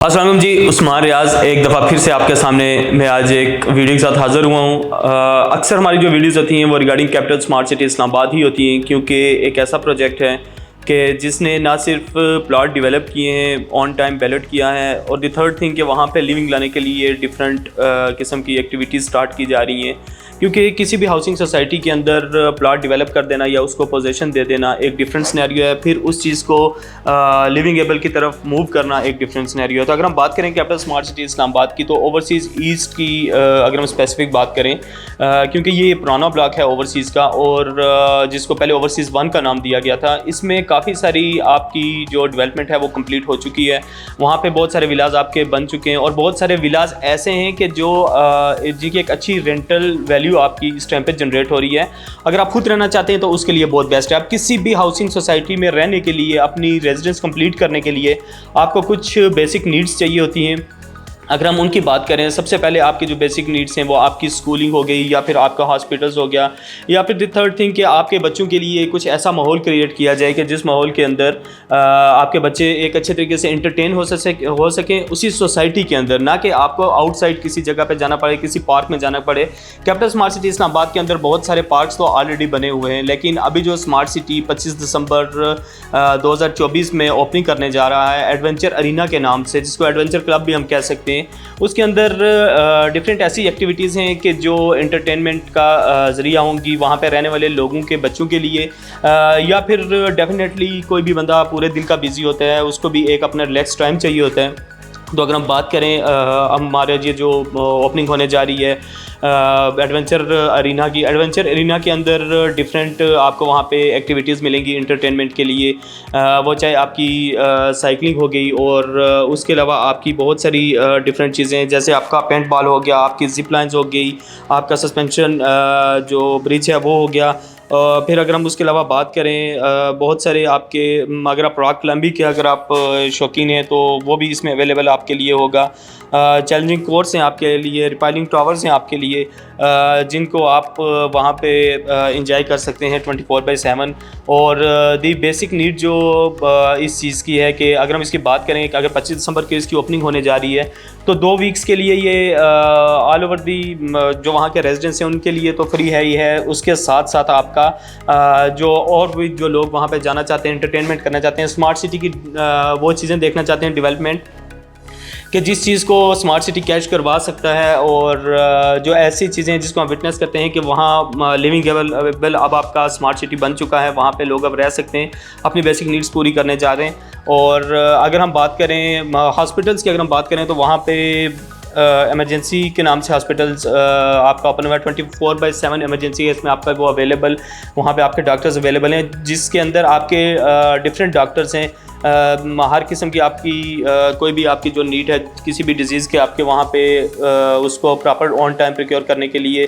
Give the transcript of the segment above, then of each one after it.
अस्सलाम वालेकुम जी, उस्मान रियाज एक दफ़ा फिर से आपके सामने मैं आज एक वीडियो के साथ हाज़िर हुआ हूँ। अक्सर हमारी जो वीडियोस होती हैं वो regarding capital smart city Islamabad ही होती हैं, क्योंकि एक ऐसा प्रोजेक्ट है कि जिसने ना सिर्फ प्लॉट डेवलप किए हैं, ऑन टाइम बैलेट किया है, और द थर्ड थिंग कि वहाँ पे लिविंग लाने के लिए डिफरेंट किस्म की एक्टिविटीज़ स्टार्ट की जा रही हैं। क्योंकि किसी भी हाउसिंग सोसाइटी के अंदर प्लॉट डेवलप कर देना या उसको पोजीशन दे देना एक डिफरेंट सिनेरियो है, फिर उस चीज़ को लिविंग एबल की तरफ मूव करना एक डिफरेंट सिनेरियो है। तो अगर हम बात करें कैपिटल स्मार्ट सिटी इस्लामाबाद की, तो ओवरसीज़ ईस्ट की अगर हम स्पेसिफिक बात करें, क्योंकि ये पुराना ब्लॉक है ओवरसीज़ का, और जिसको पहले ओवरसीज़ 1 का नाम दिया गया था, इसमें काफ़ी सारी आपकी जो डेवलपमेंट है वो कंप्लीट हो चुकी है। वहाँ पे बहुत सारे विलाज आपके बन चुके हैं, और बहुत सारे विलाज ऐसे हैं कि जो जिनकी एक अच्छी रेंटल वैल्यू आपकी इस टाइम पे जनरेट हो रही है। अगर आप खुद रहना चाहते हैं तो उसके लिए बहुत बेस्ट है। आप किसी भी हाउसिंग सोसाइटी में रहने के लिए, अपनी रेजिडेंस कंप्लीट करने के लिए आपको कुछ बेसिक नीड्स चाहिए होती हैं। अगर हम उनकी बात करें, सबसे पहले आपकी जो बेसिक नीड्स हैं वो आपकी स्कूलिंग हो गई, या फिर आपका हॉस्पिटल्स हो गया, या फिर द थर्ड थिंग कि आपके बच्चों के लिए कुछ ऐसा माहौल क्रिएट किया जाए कि जिस माहौल के अंदर आपके बच्चे एक अच्छे तरीके से एंटरटेन हो सकें उसी सोसाइटी के अंदर, ना कि आपको आउटसाइड किसी जगह पे जाना पड़े, किसी पार्क में जाना पड़े। कैपिटल स्मार्ट सिटी इस्लामाबाद के अंदर बहुत सारे पार्क्स तो ऑलरेडी बने हुए हैं, लेकिन अभी जो स्मार्ट सिटी 25 दिसंबर 2024 में ओपनिंग करने जा रहा है एडवेंचर अरीना के नाम से, जिसको एडवेंचर क्लब भी हम कह सकते हैं, उसके अंदर डिफरेंट ऐसी एक्टिविटीज़ हैं कि जो एंटरटेनमेंट का ज़रिया होंगी वहाँ पे रहने वाले लोगों के बच्चों के लिए, या फिर डेफिनेटली कोई भी बंदा पूरे दिन का बिज़ी होता है, उसको भी एक अपना रिलैक्स टाइम चाहिए होता है। तो अगर हम बात करें हमारे ये जो ओपनिंग होने जा रही है एडवेंचर अरीना की, एडवेंचर अरीना के अंदर डिफरेंट आपको वहाँ पे एक्टिविटीज़ मिलेंगी एंटरटेनमेंट के लिए। वो चाहे आपकी साइकिलिंग हो गई, और उसके अलावा आपकी बहुत सारी डिफरेंट चीज़ें, जैसे आपका पेंट बॉल हो गया, आपकी जिप लाइन्स हो गई, आपका सस्पेंशन जो ब्रिज है वो हो गया। फिर अगर हम उसके अलावा बात करें, बहुत सारे आपके अगर आप रॉक क्लाइंबिंग के अगर आप शौकीन हैं तो वो भी इसमें अवेलेबल आपके लिए होगा। चैलेंजिंग कोर्स हैं आपके लिए, रिपायलिंग टावर्स हैं आपके लिए, जिनको आप वहाँ पे इंजॉय कर सकते हैं 24/7। और दी बेसिक नीड जो इस चीज़ की है कि अगर हम इसकी बात करें कि अगर 25 दिसंबर की इसकी ओपनिंग होने जा रही है, तो 2 वीक्स के लिए ये ऑल ओवर दी जो वहाँ के रेजिडेंट्स हैं उनके लिए तो फ्री है ही है। उसके साथ साथ आपका जो और भी जो लोग वहाँ पे जाना चाहते हैं, एंटरटेनमेंट करना चाहते हैं, स्मार्ट सिटी की वो चीज़ें देखना चाहते हैं, डेवलपमेंट कि जिस चीज़ को स्मार्ट सिटी कैच करवा सकता है, और जो ऐसी चीज़ें जिसको हम विटनेस करते हैं कि वहाँ लिविंग एबल अब आपका स्मार्ट सिटी बन चुका है, वहाँ पे लोग अब रह सकते हैं, अपनी बेसिक नीड्स पूरी करने जा रहे हैं। और अगर हम बात करें हॉस्पिटल्स की, अगर हम बात करें तो वहाँ पे एमरजेंसी के नाम से हॉस्पिटल्स आपका ओपन हुआ है। 24/7 एमरजेंसी है इसमें आपका वो अवेलेबल, वहाँ पे आपके डॉक्टर्स अवेलेबल हैं, जिसके अंदर आपके डिफरेंट डॉक्टर्स हैं। हर किस्म की आपकी कोई भी आपकी जो नीड है किसी भी डिजीज़ के, आपके वहाँ पे उसको प्रॉपर ऑन टाइम प्रिक्योर करने के लिए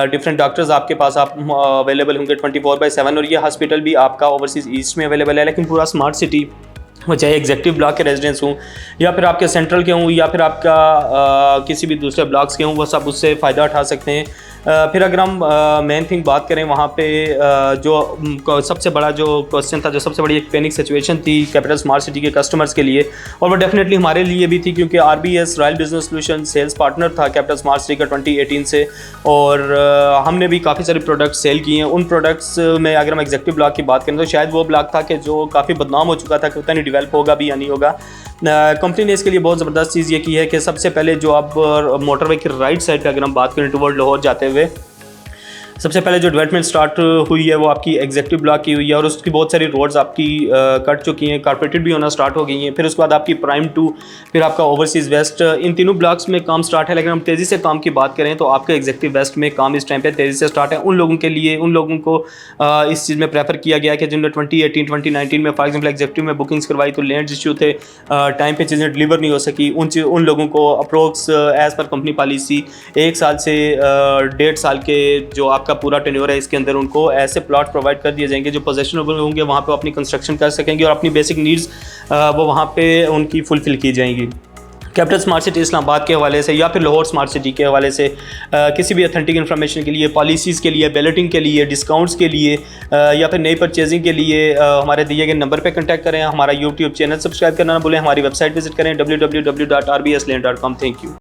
डिफरेंट डॉक्टर्स आपके पास आप अवेलेबल होंगे 24/7। और ये हॉस्पिटल भी आपका ओवरसीज़ ईस्ट में अवेलेबल है, लेकिन पूरा स्मार्ट सिटी, वो चाहे एग्जेक्टिव ब्लॉक के रेजिडेंट्स हों, या फिर आपके सेंट्रल के हों, या फिर आपका किसी भी दूसरे ब्लॉक्स के हों, वो सब उससे फ़ायदा उठा सकते हैं। फिर अगर हम मेन थिंग बात करें, वहाँ पे जो सबसे बड़ा जो क्वेश्चन था, जो सबसे बड़ी एक पैनिक सिचुएशन थी कैपिटल स्मार्ट सिटी के कस्टमर्स के लिए, और वो डेफिनेटली हमारे लिए भी थी, क्योंकि RBS royal business solution sales partner था कैपिटल स्मार्ट सिटी का 2018 से, और हमने भी काफ़ी सारे प्रोडक्ट्स सेल किए हैं। उन प्रोडक्ट्स में अगर हम एग्जेक्टिव ब्लॉक की बात करें तो शायद वो ब्लॉक था कि जो काफ़ी बदनाम हो चुका था कि पता नहीं डेवलप होगा भी या नहीं होगा। कंपनी ने इसके लिए बहुत ज़बरदस्त चीज़ ये की है कि सबसे पहले जो आप मोटरवे की राइट साइड पर अगर हम बात करें टुवर्ड लाहौर जाते हुए, सबसे पहले जो डेवलपमेंट स्टार्ट हुई है वो आपकी एग्जेक्टिव ब्लॉक की हुई है, और उसकी बहुत सारी रोड्स आपकी कट चुकी हैं, कारपेटेड भी होना स्टार्ट हो गई हैं। फिर उसके बाद आपकी प्राइम 2, फिर आपका ओवरसीज़ वेस्ट, इन तीनों ब्लॉक्स में काम स्टार्ट है। लेकिन हम तेज़ी से काम की बात करें तो आपका एग्जेक्टिव वेस्ट में काम इस टाइम पे तेज़ी से स्टार्ट है। उन लोगों के लिए, उन लोगों को इस चीज़ में प्रेफर किया गया कि जिन्होंने 2018-2019 में फॉर एग्जाम्पल एग्जेक्टिव में बुकिंग्स करवाई तो लैंड इशू थे, टाइम पर चीज़ें डिलीवर नहीं हो सकी, उन लोगों को approx as per company policy 1 साल से 1.5 साल के जो आपका पूरा टेन्योर है इसके अंदर उनको ऐसे प्लॉट प्रोवाइड कर दिए जाएंगे जो पोजेशनेबल होंगे, वहाँ पे अपनी कंस्ट्रक्शन कर सकेंगे और अपनी बेसिक नीड्स वो वहाँ पे उनकी फुलफ़िल की जाएंगी। कैपिटल स्मार्ट सिटी इस्लामाबाद के हवाले से या फिर लाहौर स्मार्ट सिटी के हवाले से किसी भी अथेंटिक इन्फॉर्मेशन के लिए, पॉलिसीज़ के लिए, बैलेटिंग के लिए, डिस्काउंट्स के लिए या फिर नई परचेजिंग के लिए हमारे दिए गए नंबर पे कांटेक्ट करें। हमारा यूट्यूब चैनल सब्सक्राइब करना ना भूलें। हमारी वेबसाइट विजिट करें www.rbsland.com। Thank you.